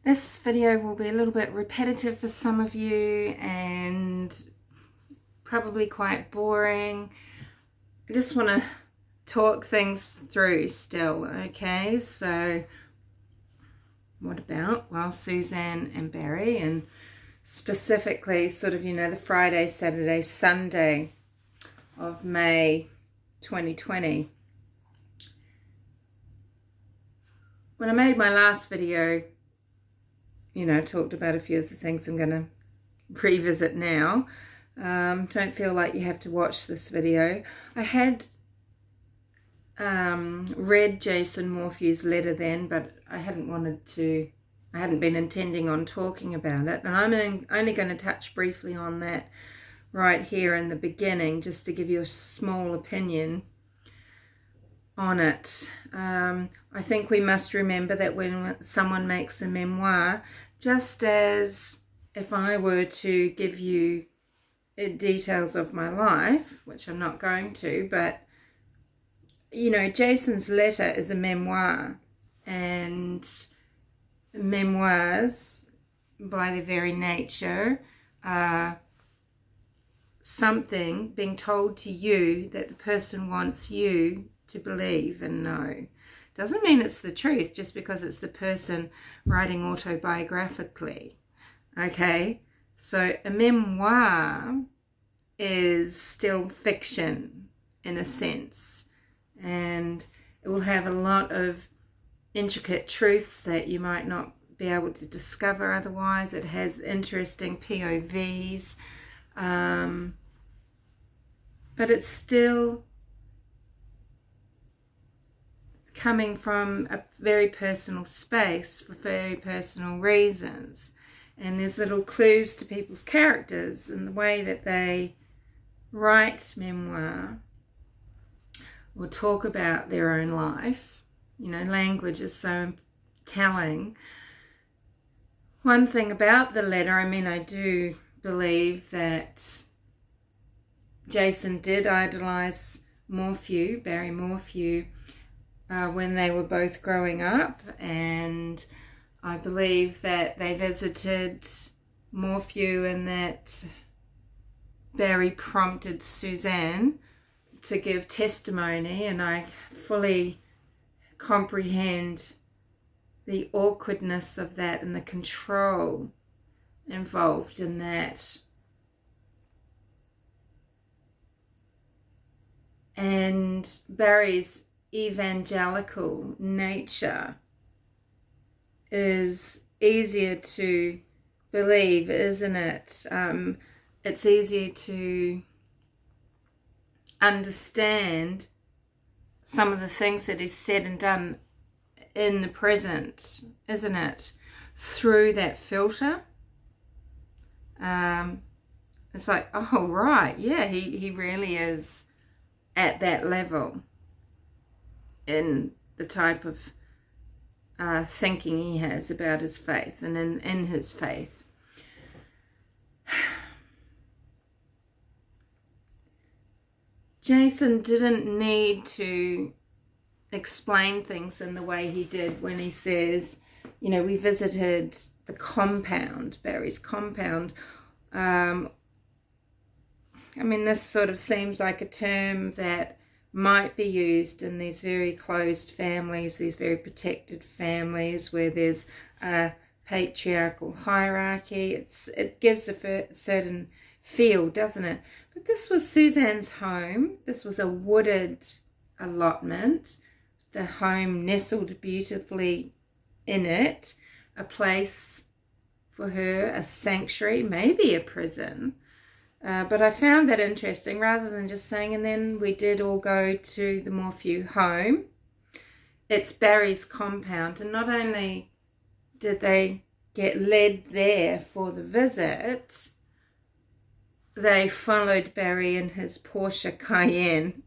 This video will be a little bit repetitive for some of you and probably quite boring. I just want to talk things through still, okay? So what about, well, Suzanne and Barry, and specifically sort of, you know, the Friday, Saturday, Sunday of May 2020. When I made my last video, you know, talked about a few of the things I'm going to revisit now. Don't feel like you have to watch this video. I had read Jason Morphews' letter then, but I hadn't been intending on talking about it. And I'm only going to touch briefly on that right here in the beginning, just to give you a small opinion on it. I think we must remember that when someone makes a memoir, just as if I were to give you details of my life, which I'm not going to, but you know, Jason's letter is a memoir, and memoirs by their very nature are something being told to you that the person wants you to believe and know. Doesn't mean it's the truth just because it's the person writing autobiographically. Okay, so a memoir is still fiction in a sense, and it will have a lot of intricate truths that you might not be able to discover otherwise. It has interesting POVs, but it's still coming from a very personal space for very personal reasons. And there's little clues to people's characters and the way that they write memoir or talk about their own life. You know, language is so telling. One thing about the letter, I mean, I do believe that Jason did idolize Barry Morphews, when they were both growing up, and I believe that they visited Morphews and that Barry prompted Suzanne to give testimony, and I fully comprehend the awkwardness of that and the control involved in that. And Barry's evangelical nature is easier to believe, isn't it? It's easier to understand some of the things that is said and done in the present, isn't it? Through that filter. It's like, oh right, yeah, he really is at that level in the type of thinking he has about his faith and in his faith. Jason didn't need to explain things in the way he did when he says, you know, we visited the compound, Barry's compound. I mean, this sort of seems like a term that might be used in these very closed families, these very protected families where there's a patriarchal hierarchy. It gives a certain feel, doesn't it? But this was Suzanne's home. This was a wooded allotment. The home nestled beautifully in it, a place for her, a sanctuary, maybe a prison. But I found that interesting, rather than just saying, and then we did all go to the Morphews home. It's Barry's compound, and not only did they get led there for the visit, they followed Barry in his Porsche Cayenne.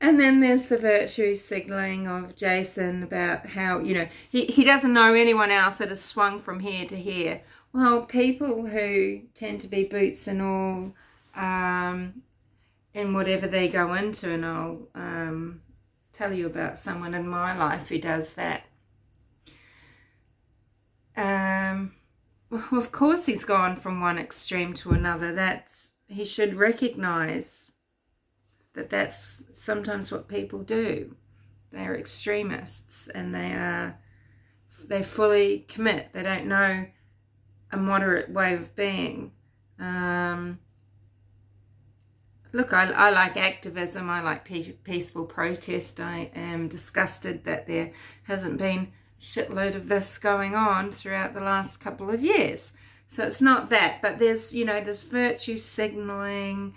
And then there's the virtue signaling of Jason about how, you know, he doesn't know anyone else that has swung from here to here. Well, people who tend to be boots and all in whatever they go into, and I'll tell you about someone in my life who does that. well, of course he's gone from one extreme to another. He should recognize that that's sometimes what people do. They're extremists, and they fully commit. They don't know a moderate way of being. Look, I like activism. I like peaceful protest. I am disgusted that there hasn't been a shitload of this going on throughout the last couple of years. So it's not that, but there's, this virtue signaling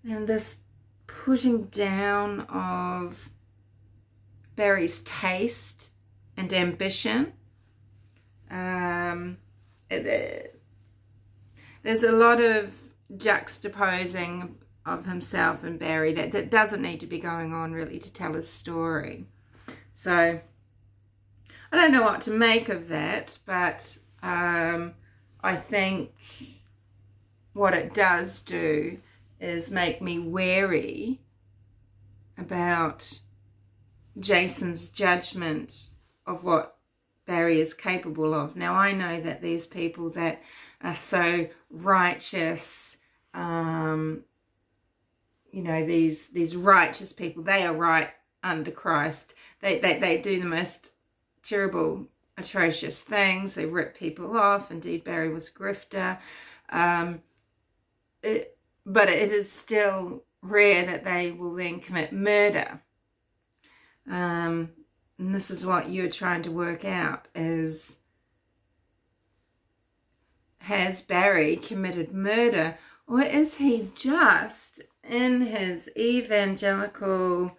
and this putting down of Barry's taste and ambition. There's a lot of juxtaposing of himself and Barry that doesn't need to be going on really to tell his story. So I don't know what to make of that, but I think what it does do is make me wary about Jason's judgment of what Barry is capable of. Now, I know that there's people that are so righteous, these righteous people, they are right under Christ. They do the most terrible, atrocious things. They rip people off. Indeed, Barry was a grifter. But it is still rare that they will then commit murder. And this is what you're trying to work out, is, has Barry committed murder, or is he just in his evangelical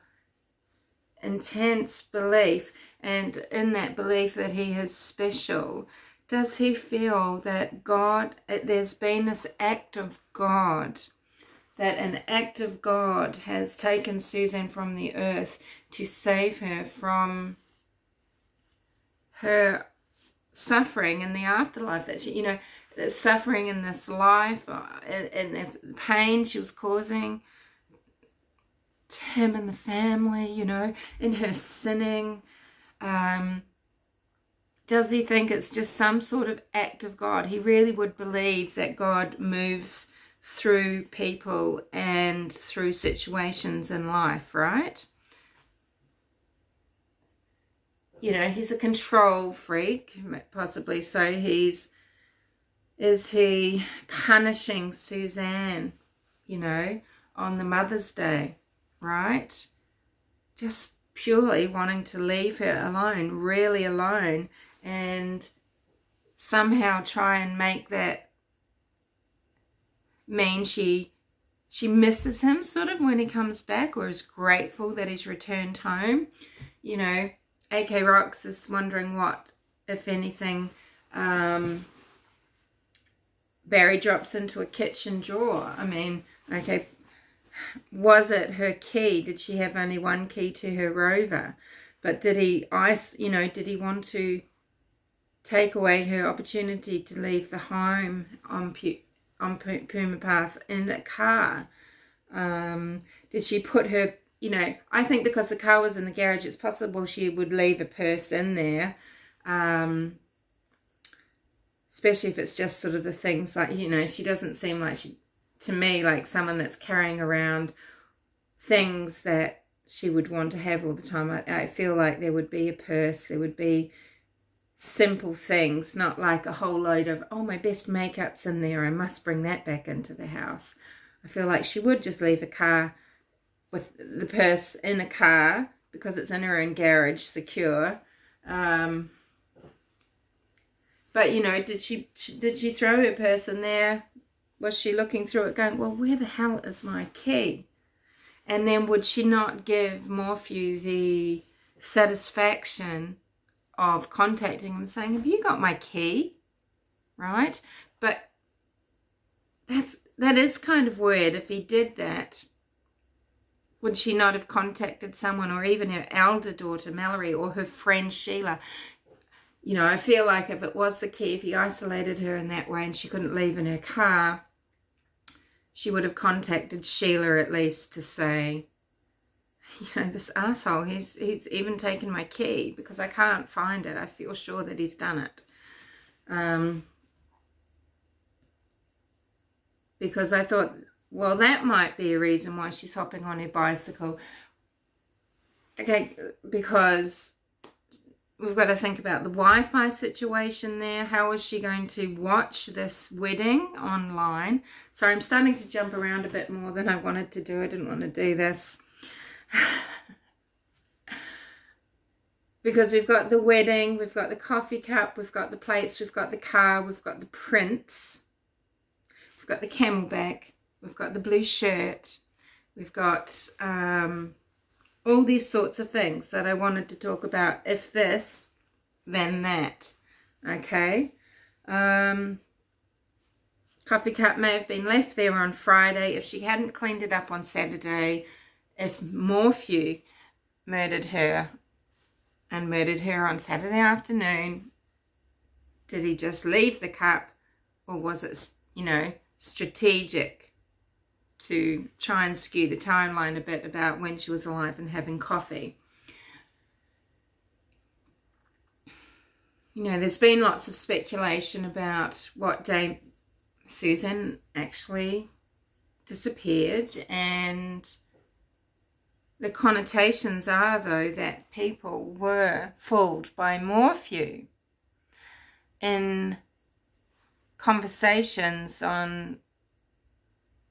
intense belief, and in that belief that he is special, does he feel that God, there's been this act of God, that an act of God has taken Suzanne from the earth to save her from her suffering in the afterlife, that she, suffering in this life, and the pain she was causing to him and the family, in her sinning. Does he think it's just some sort of act of God? He really would believe that God moves through people and through situations in life, right? He's a control freak, possibly. So is he punishing Suzanne, on the Mother's Day, right? Just purely wanting to leave her alone, really alone, and somehow try and make that mean she misses him sort of when he comes back, or is grateful that he's returned home. AK Rocks is wondering what, if anything, Barry drops into a kitchen drawer. I mean, okay, was it her key? Did she have only one key to her Rover? But did he did he want to take away her opportunity to leave the home on Puma Path in a car? Did she put her, I think because the car was in the garage, it's possible she would leave a purse in there, especially if it's just sort of the things like, she doesn't seem like to me, like someone that's carrying around things that she would want to have all the time. I feel like there would be a purse, there would be simple things, not like a whole load of, oh, my best makeup's in there, I must bring that back into the house. I feel like she would just leave a car with the purse in a car because it's in her own garage, secure. But, did she throw her purse in there? Was she looking through it going, well, where the hell is my key? And then would she not give Morphew the satisfaction of contacting him saying, have you got my key? Right? But that is kind of weird. If he did that, would she not have contacted someone, or even her elder daughter Mallory, or her friend Sheila? I feel like if it was the key, if he isolated her in that way and she couldn't leave in her car, she would have contacted Sheila at least to say, this asshole, he's even taken my key because I can't find it. I feel sure that he's done it. Because I thought, well, that might be a reason why she's hopping on her bicycle. Okay, because we've got to think about the Wi-Fi situation there. How is she going to watch this wedding online? Sorry, I'm starting to jump around a bit more than I wanted to do. I didn't want to do this. Because we've got the wedding, we've got the coffee cup, we've got the plates, we've got the car, we've got the prints, we've got the camelback, we've got the blue shirt, we've got all these sorts of things that I wanted to talk about. If this, then that. Okay. Coffee cup may have been left there on Friday. If she hadn't cleaned it up on Saturday, if Morphews murdered her on Saturday afternoon, did he just leave the cup, or was it, you know, strategic to try and skew the timeline a bit about when she was alive and having coffee? You know, there's been lots of speculation about what day Suzanne actually disappeared, and the connotations are, though, that people were fooled by Morphews in conversations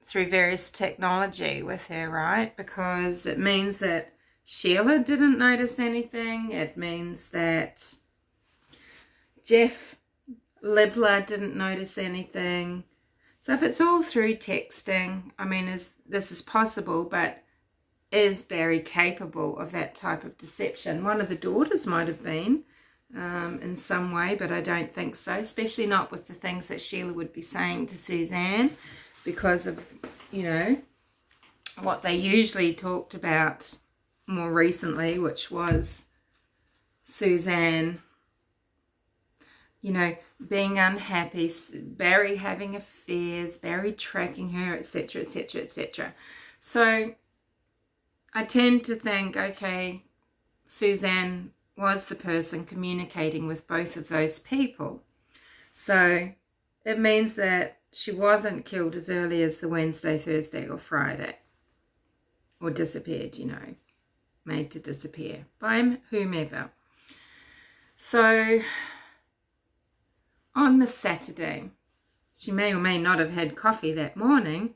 through various technology with her, right? Because it means that Sheila didn't notice anything. It means that Jeff Libler didn't notice anything. So if it's all through texting, I mean, this is possible, but is Barry capable of that type of deception? One of the daughters might have been in some way, but I don't think so, especially not with the things that Sheila would be saying to Suzanne, because of, you know, what they usually talked about more recently, which was Suzanne, you know, being unhappy, Barry having affairs, Barry tracking her, etc., etc., etc. So I tend to think, okay, Suzanne was the person communicating with both of those people. So it means that she wasn't killed as early as the Wednesday, Thursday or Friday. Or disappeared, you know, made to disappear by whomever. So on the Saturday, she may or may not have had coffee that morning.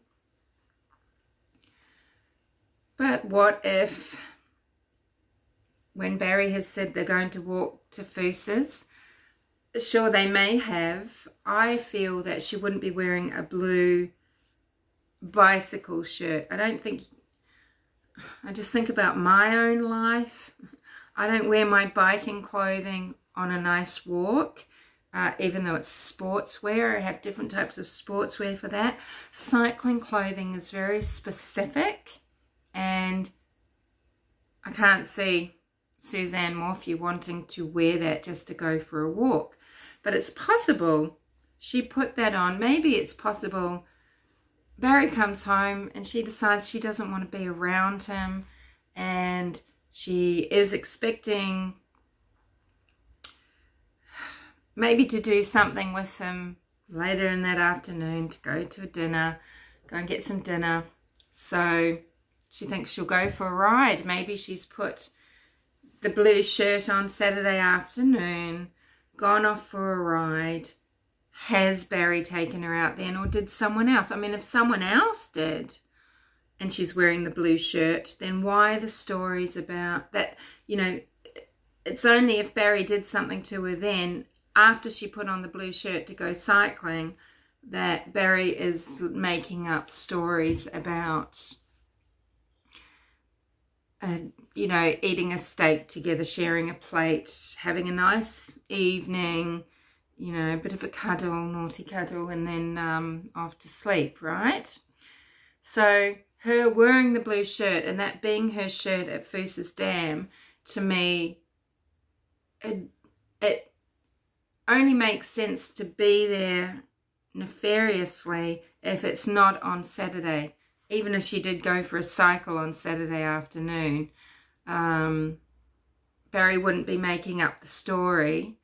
But what if, when Barry has said they're going to walk to Foos's, sure, they may have. I feel that she wouldn't be wearing a blue bicycle shirt. I just think about my own life. I don't wear my biking clothing on a nice walk, even though it's sportswear. I have different types of sportswear for that. Cycling clothing is very specific. And I can't see Suzanne Morphews wanting to wear that just to go for a walk. But it's possible she put that on. Maybe it's possible Barry comes home and she decides she doesn't want to be around him, and she is expecting maybe to do something with him later in that afternoon, to go to a dinner, go and get some dinner. So she thinks she'll go for a ride. Maybe she's put the blue shirt on Saturday afternoon, gone off for a ride. Has Barry taken her out then, or did someone else? I mean, if someone else did and she's wearing the blue shirt, then why the stories about that? You know, it's only if Barry did something to her then, after she put on the blue shirt to go cycling, that Barry is making up stories about you know, eating a steak together, sharing a plate, having a nice evening, you know, a bit of a cuddle, naughty cuddle, and then off to sleep, right? So her wearing the blue shirt and that being her shirt at Foos's Dam, to me, it only makes sense to be there nefariously if it's not on Saturday. Even if she did go for a cycle on Saturday afternoon, Barry wouldn't be making up the story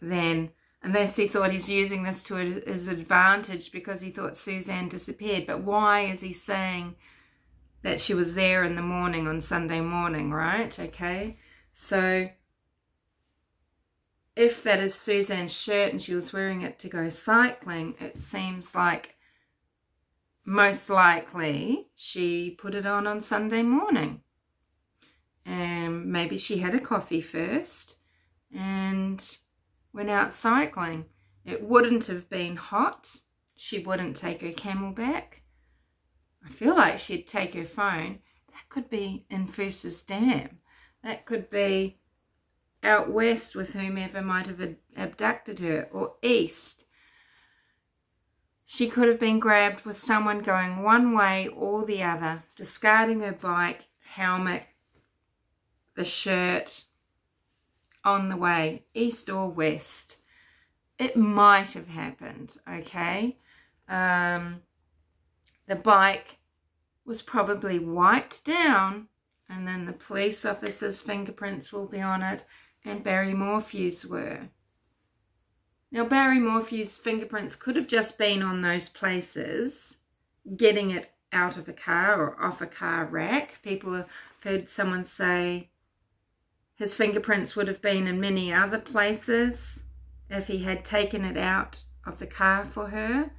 then, unless he thought he's using this to his advantage because he thought Suzanne disappeared. But why is he saying that she was there in the morning on Sunday morning, right? Okay, so if that is Suzanne's shirt and she was wearing it to go cycling, it seems like most likely she put it on Sunday morning. And maybe she had a coffee first and went out cycling. It wouldn't have been hot. She wouldn't take her camelback. I feel like she'd take her phone. That could be in Findsuzanne Dam. That could be out west with whomever might have abducted her, or east. She could have been grabbed with someone going one way or the other, discarding her bike, helmet, the shirt, on the way, east or west. It might have happened, okay? The bike was probably wiped down, and then the police officer's fingerprints will be on it, and Barry Morphews were. Now, Barry Morphews' fingerprints could have just been on those places, getting it out of a car or off a car rack. People have heard someone say his fingerprints would have been in many other places if he had taken it out of the car for her.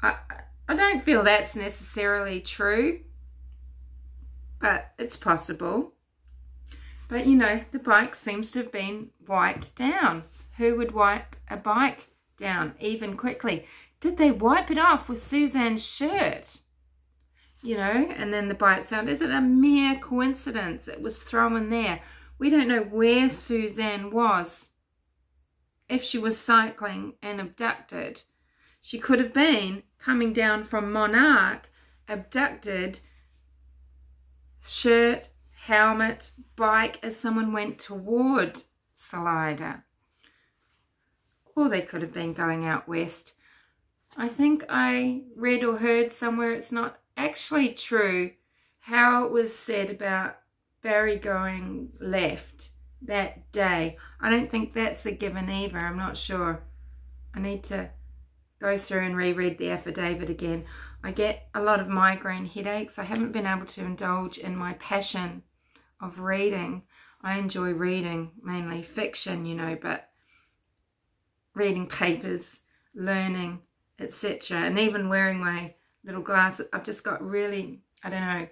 I don't feel that's necessarily true, but it's possible. But, you know, the bike seems to have been wiped down. Who would wipe a bike down even quickly? Did they wipe it off with Suzanne's shirt? You know, and then the bike sound. Is it a mere coincidence it was thrown there? We don't know where Suzanne was if she was cycling and abducted. She could have been coming down from Monarch, abducted, shirt, helmet, bike as someone went toward Salida. Or they could have been going out west. I think I read or heard somewhere, it's not actually true, how it was said about Barry going left that day. I don't think that's a given either. I'm not sure. I need to go through and reread the affidavit again. I get a lot of migraine headaches. I haven't been able to indulge in my passion of reading. I enjoy reading, mainly fiction, you know, but reading papers, learning, etc. And even wearing my little glasses. I've just got really, I don't know.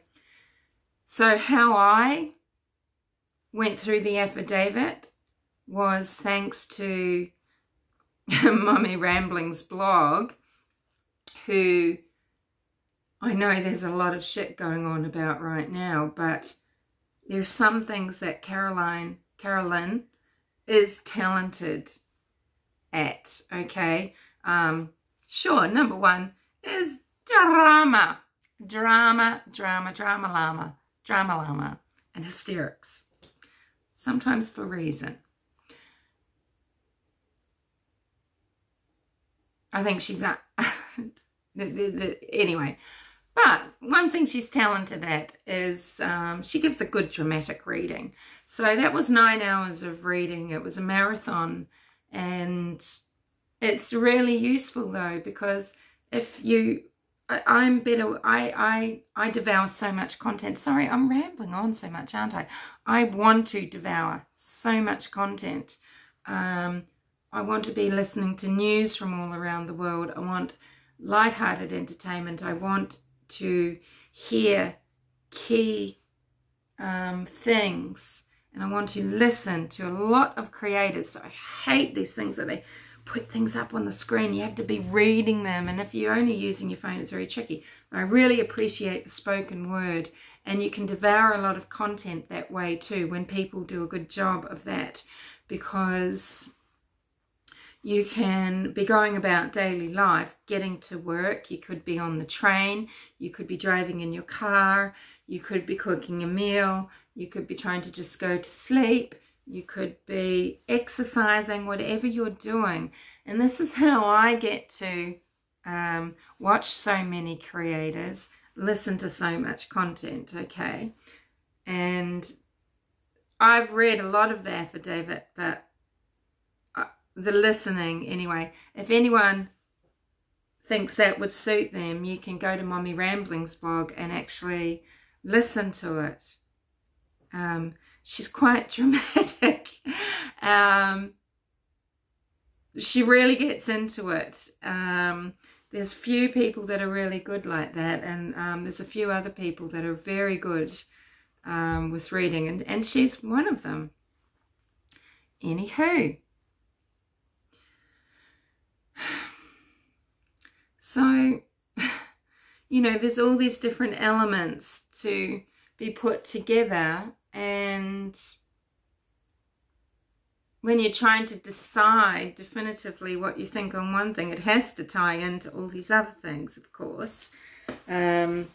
So how I went through the affidavit was thanks to Mummy Rambling's blog, who I know there's a lot of shit going on about right now, but there's some things that Carolyn is talented at, okay? Sure, number one is drama, and hysterics, sometimes for reason. I think she's not, anyway. But one thing she's talented at is she gives a good dramatic reading. So that was 9 hours of reading. It was a marathon. And it's really useful though, because if you, I'm better, I devour so much content. Sorry, I'm rambling on so much, aren't I? I want to devour so much content. I want to be listening to news from all around the world. I want lighthearted entertainment. I want to hear key things, and I want to listen to a lot of creators. So I hate these things where they put things up on the screen. You have to be reading them, and if you're only using your phone, it's very tricky. But I really appreciate the spoken word, and you can devour a lot of content that way too when people do a good job of that, because you can be going about daily life, getting to work. You could be on the train. You could be driving in your car. You could be cooking a meal. You could be trying to just go to sleep. You could be exercising, whatever you're doing. And this is how I get to watch so many creators, listen to so much content, okay? And I've read a lot of the affidavit, but the listening anyway. If anyone thinks that would suit them, you can go to Mommy Rambling's blog and actually listen to it. She's quite dramatic. She really gets into it. There's few people that are really good like that, and there's a few other people that are very good with reading, and she's one of them. Anywho, so, you know, there's all these different elements to be put together, and when you're trying to decide definitively what you think on one thing, it has to tie into all these other things, of course. You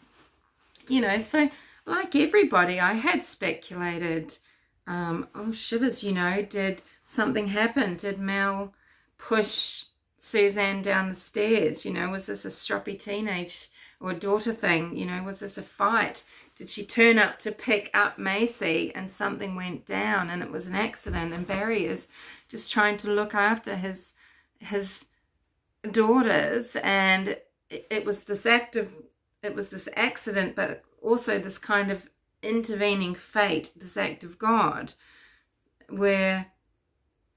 know, so like everybody, I had speculated, oh shivers, you know, did something happen? Did Mel push Suzanne down the stairs? You know, was this a stroppy teenage or daughter thing? You know, was this a fight? Did she turn up to pick up Macy and something went down and it was an accident, and Barry is just trying to look after his daughters, and it was this accident, but also this kind of intervening fate, this act of God, where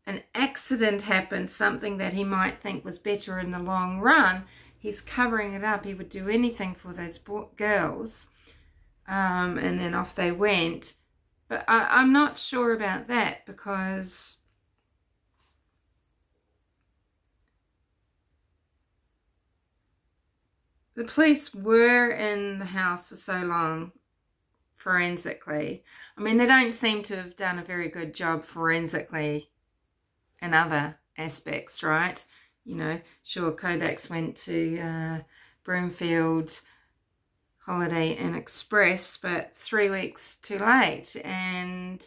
an accident happened, something that he might think was better in the long run. He's covering it up. He would do anything for those girls. And then off they went. But I'm not sure about that, because the police were in the house for so long, forensically. I mean, they don't seem to have done a very good job forensically in other aspects, right? You know, sure, Kovacs went to Broomfield Holiday Inn Express, but 3 weeks too late. And,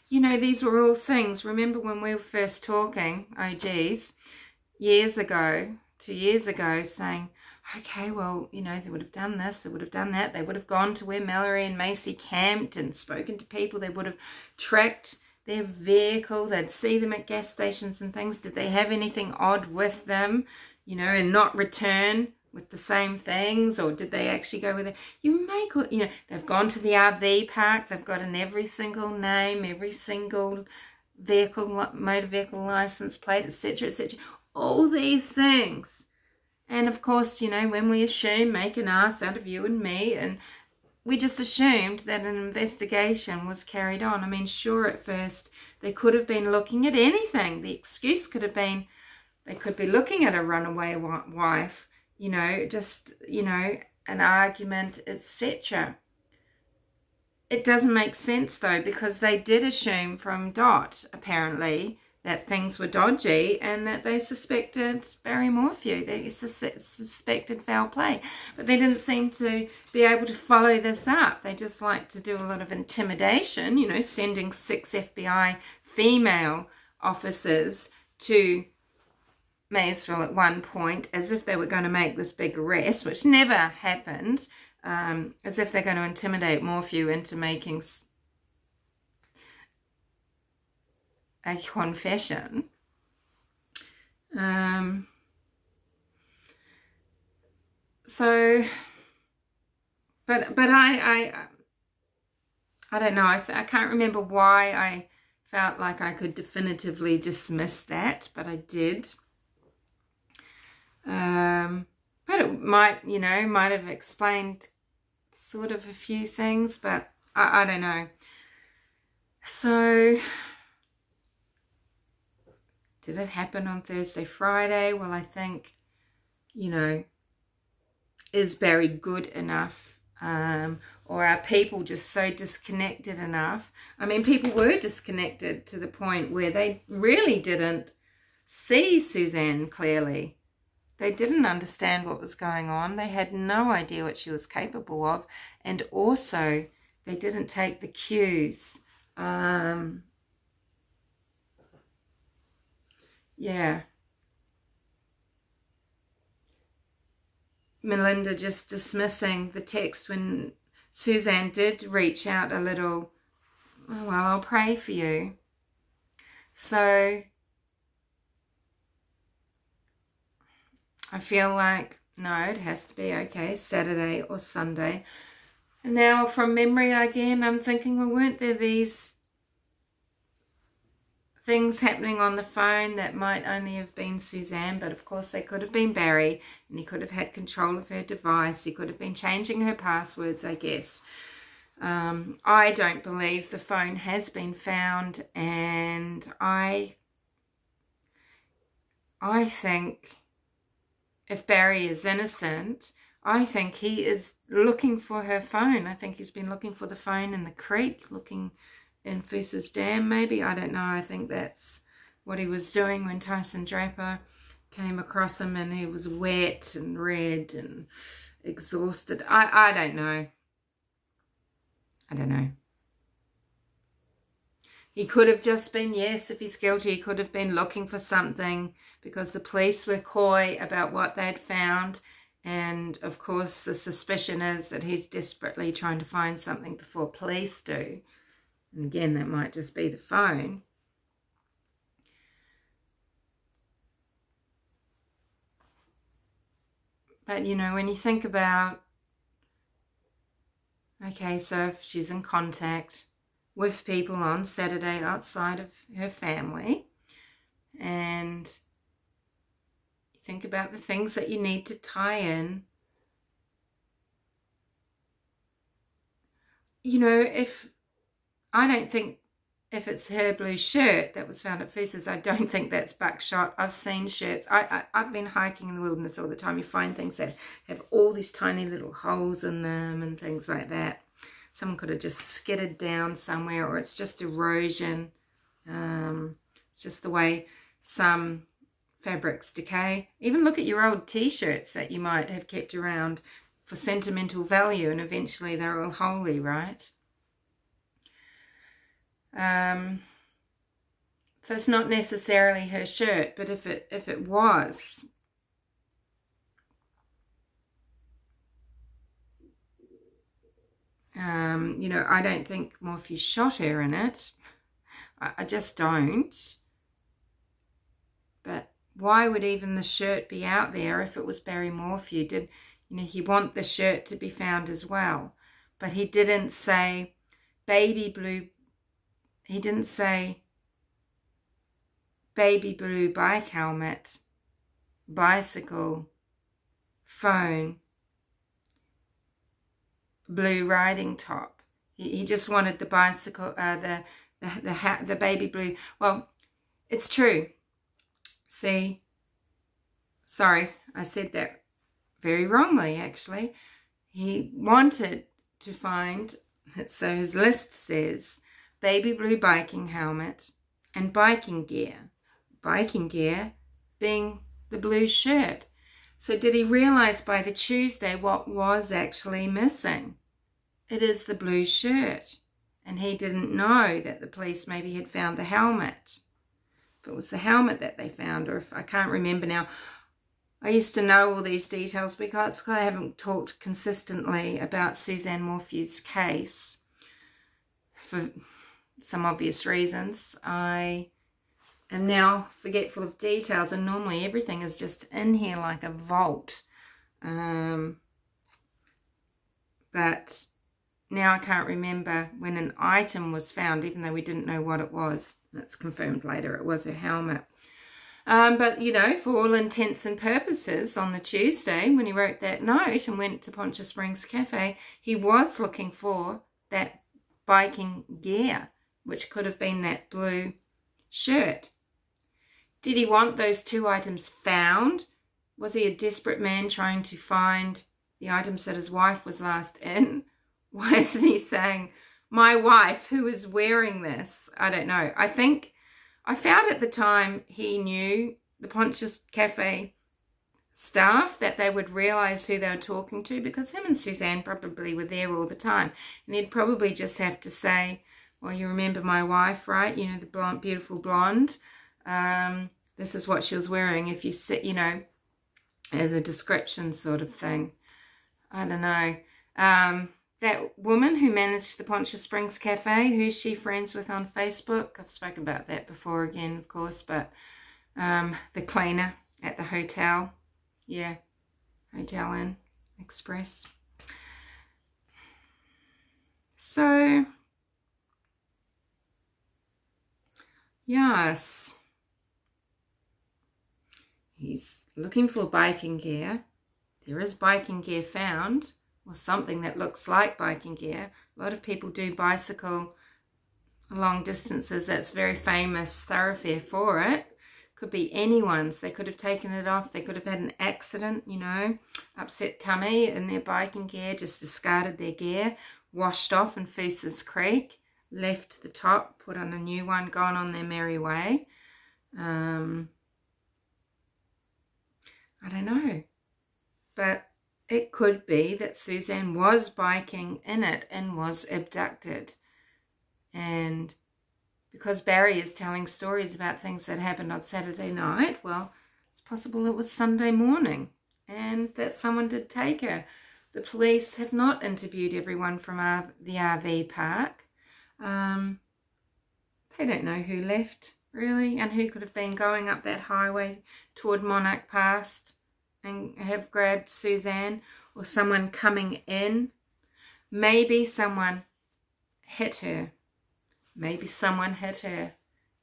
you know, these were all things. Remember when we were first talking, oh geez, years ago, 2 years ago, saying, okay, well, you know, they would have done this, they would have done that, they would have gone to where Mallory and Macy camped and spoken to people, they would have tracked their vehicle, they'd see them at gas stations and things. Did they have anything odd with them, you know, and not return with the same things, or did they actually go with it? You make, you know, they've gone to the RV park, they've got in every single name, every single vehicle, motor vehicle license plate, etc., etc., all these things. And of course, you know, when we assume, make an ass out of you and me, and we just assumed that an investigation was carried on. I mean, sure, at first they could have been looking at anything. The excuse could have been, they could be looking at a runaway wife, you know, just, you know, an argument, etc. It doesn't make sense, though, because they did assume from Dot, apparently, that things were dodgy and that they suspected Barry Morphew. They suspected foul play. But they didn't seem to be able to follow this up. They just like to do a lot of intimidation, you know, sending 6 FBI female officers to Maysville at one point as if they were going to make this big arrest, which never happened, as if they're going to intimidate Morphew into making a confession. So, but I don't know. I can't remember why I felt like I could definitively dismiss that, but I did. But it might, you know, might have explained sort of a few things, but I don't know. So, did it happen on Thursday, Friday? Well, I think, you know, is Barry good enough? Or are people just so disconnected enough? I mean, people were disconnected to the point where they really didn't see Suzanne clearly. They didn't understand what was going on. They had no idea what she was capable of. And also, they didn't take the cues. Yeah. Melinda just dismissing the text when Suzanne did reach out a little, oh, well, I'll pray for you. So, I feel like, no, it has to be, okay, Saturday or Sunday. And now from memory again, I'm thinking, well, weren't there these things happening on the phone that might only have been Suzanne, but of course they could have been Barry, and he could have had control of her device. He could have been changing her passwords, I guess. I don't believe the phone has been found, and I think if Barry is innocent, I think he is looking for her phone. I think he's been looking for the phone in the creek, looking in Foos's Dam, maybe. I don't know. I think that's what he was doing when Tyson Draper came across him and he was wet and red and exhausted. I don't know. I don't know. He could have just been, yes, if he's guilty, he could have been looking for something because the police were coy about what they'd found. And, of course, the suspicion is that he's desperately trying to find something before police do. And again, that might just be the phone. But, you know, when you think about, okay, so if she's in contact with people on Saturday outside of her family, and you think about the things that you need to tie in, you know, I don't think if it's her blue shirt that was found at Foos's, I don't think that's buckshot. I've seen shirts. I've been hiking in the wilderness all the time. You find things that have all these tiny little holes in them and things like that. Someone could have just skidded down somewhere, or it's just erosion. It's just the way some fabrics decay. Even look at your old t-shirts that you might have kept around for sentimental value, and eventually they're all holey, right? So it's not necessarily her shirt, but if it was, you know, I don't think Morphews shot her in it. I just don't. But why would even the shirt be out there if it was Barry Morphew? Did, you know, he want the shirt to be found as well? But he didn't say baby blue. He didn't say baby blue bike helmet, bicycle, phone, blue riding top. He just wanted the bicycle, the baby blue. Well, it's true. See, sorry, I said that very wrongly, actually. He wanted to find, so his list says, baby blue biking helmet and biking gear. Biking gear being the blue shirt. So did he realize by the Tuesday what was actually missing? It is the blue shirt. And he didn't know that the police maybe had found the helmet. If it was the helmet that they found, or if I can't remember now. I used to know all these details because I haven't talked consistently about Suzanne Morphews' case for some obvious reasons. I am now forgetful of details, and normally everything is just in here like a vault. But now I can't remember when an item was found, even though we didn't know what it was. It's confirmed later it was her helmet. But, you know, for all intents and purposes, on the Tuesday when he wrote that note and went to Poncha Springs Cafe, he was looking for that biking gear, which could have been that blue shirt. Did he want those two items found? Was he a desperate man trying to find the items that his wife was last in? Why isn't he saying, my wife, who is wearing this? I don't know. I think I found at the time he knew the Poncha Cafe staff, that they would realise who they were talking to, because him and Suzanne probably were there all the time. And he'd probably just have to say, well, you remember my wife, right? You know, the blonde, beautiful blonde. This is what she was wearing. If you sit, you know, as a description sort of thing. I don't know. That woman who managed the Poncha Springs Cafe, who's she friends with on Facebook? I've spoken about that before again, of course, but the cleaner at the hotel. Yeah, Hotel Inn Express. So, yes, he's looking for biking gear. There is biking gear found, or something that looks like biking gear. A lot of people do bicycle long distances. That's a very famous thoroughfare for it. Could be anyone's. They could have taken it off. They could have had an accident, you know, upset tummy in their biking gear, just discarded their gear, washed off in Foose's Creek, left the top, put on a new one, gone on their merry way. I don't know. But it could be that Suzanne was biking in it and was abducted. And because Barry is telling stories about things that happened on Saturday night, well, it's possible it was Sunday morning and that someone did take her. The police have not interviewed everyone from the RV park. They don't know who left, really, and who could have been going up that highway toward Monarch Pass and have grabbed Suzanne, or someone coming in. Maybe someone hit her. Maybe someone hit her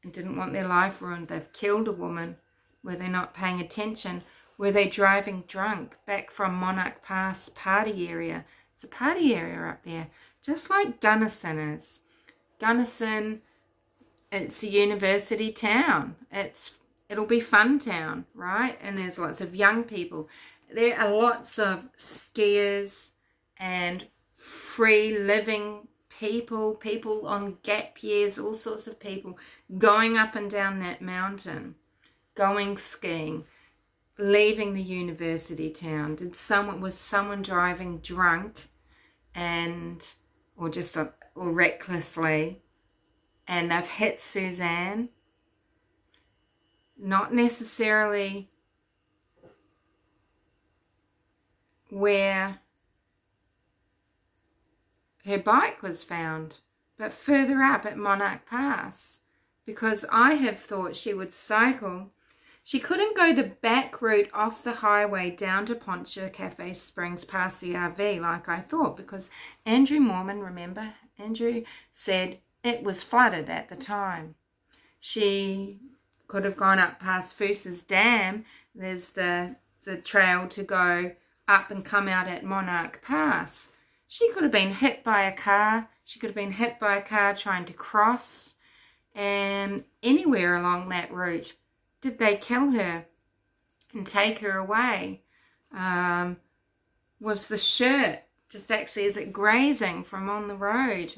and didn't want their life ruined. They've killed a woman. Were they not paying attention? Were they driving drunk back from Monarch Pass party area? It's a party area up there, just like Gunnison is. Gunnison, it's a university town. It'll be fun town, right? And there's lots of young people. There are lots of skiers and free living people on gap years, all sorts of people going up and down that mountain, going skiing, leaving the university town. Was someone driving drunk or recklessly, and they've hit Suzanne? Not necessarily where her bike was found, but further up at Monarch Pass, because I have thought she would cycle. She couldn't go the back route off the highway down to Poncha Cafe Springs past the RV like I thought, because Andrew Mormon, remember, Andrew said it was flooded at the time. She could have gone up past Foose's Dam. There's the trail to go up and come out at Monarch Pass. She could have been hit by a car. She could have been hit by a car trying to cross. And anywhere along that route, did they kill her and take her away? Was the shirt just actually, is it grazing from on the road?